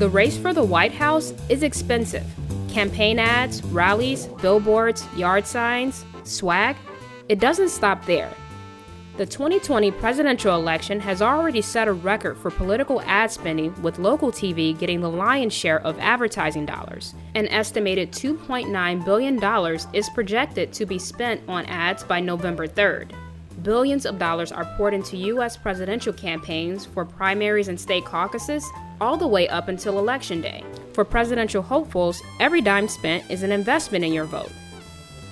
The race for the White House is expensive. Campaign ads, rallies, billboards, yard signs, swag. It doesn't stop there. The 2020 presidential election has already set a record for political ad spending, with local TV getting the lion's share of advertising dollars. An estimated $2.9 billion is projected to be spent on ads by November 3rd. Billions of dollars are poured into U.S. presidential campaigns for primaries and state caucuses, all the way up until Election Day. For presidential hopefuls, every dime spent is an investment in your vote.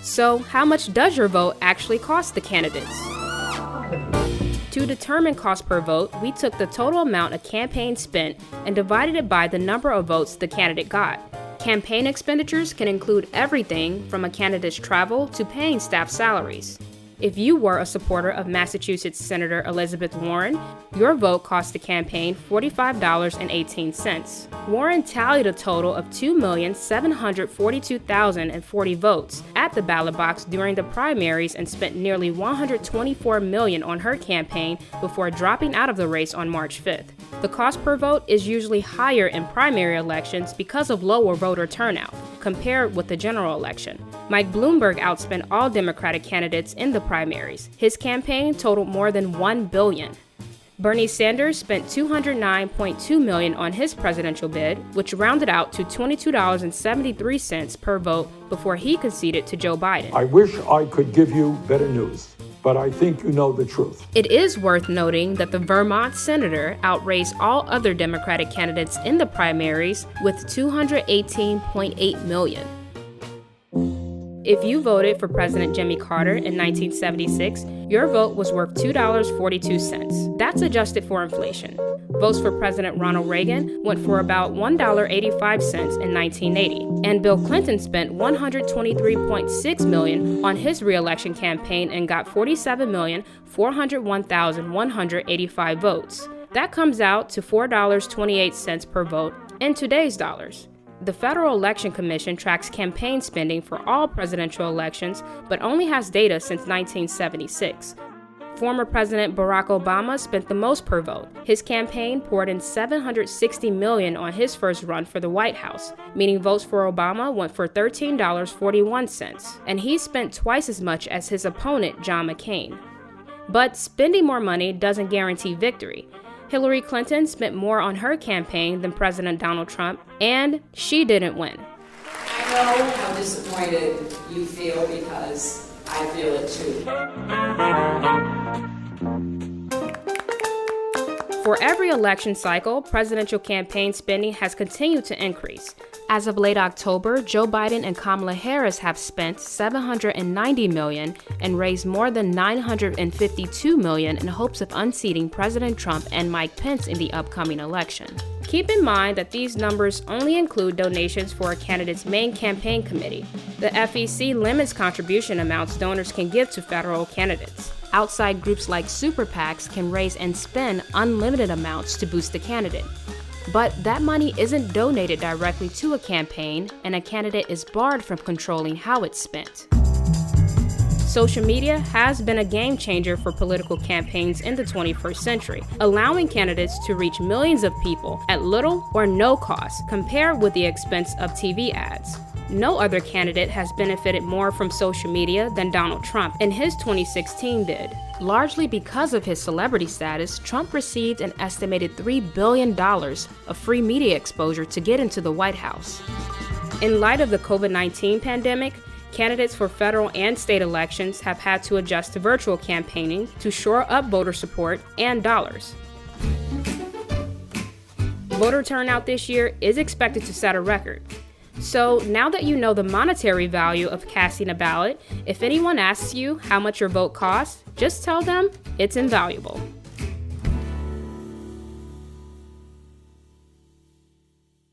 So, how much does your vote actually cost the candidates? To determine cost per vote, we took the total amount a campaign spent and divided it by the number of votes the candidate got. Campaign expenditures can include everything from a candidate's travel to paying staff salaries. If you were a supporter of Massachusetts Senator Elizabeth Warren, your vote cost the campaign $45.18. Warren tallied a total of 2,742,040 votes at the ballot box during the primaries and spent nearly $124 million on her campaign before dropping out of the race on March 5th. The cost per vote is usually higher in primary elections because of lower voter turnout, compared with the general election. Mike Bloomberg outspent all Democratic candidates in the primaries. His campaign totaled more than $1 billion. Bernie Sanders spent $209.2 million on his presidential bid, which rounded out to $22.73 per vote before he conceded to Joe Biden. I wish I could give you better news, but I think you know the truth. It is worth noting that the Vermont senator outraised all other Democratic candidates in the primaries with $218.8 million. If you voted for President Jimmy Carter in 1976, your vote was worth $2.42. That's adjusted for inflation. Votes for President Ronald Reagan went for about $1.85 in 1980, and Bill Clinton spent $123.6 million on his re-election campaign and got 47,401,185 votes. That comes out to $4.28 per vote in today's dollars. The Federal Election Commission tracks campaign spending for all presidential elections, but only has data since 1976. Former President Barack Obama spent the most per vote. His campaign poured in $760 million on his first run for the White House, meaning votes for Obama went for $13.41, and he spent twice as much as his opponent, John McCain. But spending more money doesn't guarantee victory. Hillary Clinton spent more on her campaign than President Donald Trump, and she didn't win. I know how disappointed you feel because I feel it too. For every election cycle, presidential campaign spending has continued to increase. As of late October, Joe Biden and Kamala Harris have spent $790 million and raised more than $952 million in hopes of unseating President Trump and Mike Pence in the upcoming election. Keep in mind that these numbers only include donations for a candidate's main campaign committee. The FEC limits contribution amounts donors can give to federal candidates. Outside groups like super PACs can raise and spend unlimited amounts to boost the candidate. But that money isn't donated directly to a campaign, and a candidate is barred from controlling how it's spent. Social media has been a game changer for political campaigns in the 21st century, allowing candidates to reach millions of people at little or no cost, compared with the expense of TV ads. No other candidate has benefited more from social media than Donald Trump in his 2016 bid. Largely because of his celebrity status, Trump received an estimated $3 billion of free media exposure to get into the White House. In light of the COVID-19 pandemic, candidates for federal and state elections have had to adjust to virtual campaigning to shore up voter support and dollars. Voter turnout this year is expected to set a record. So now that you know the monetary value of casting a ballot, if anyone asks you how much your vote costs, just tell them it's invaluable.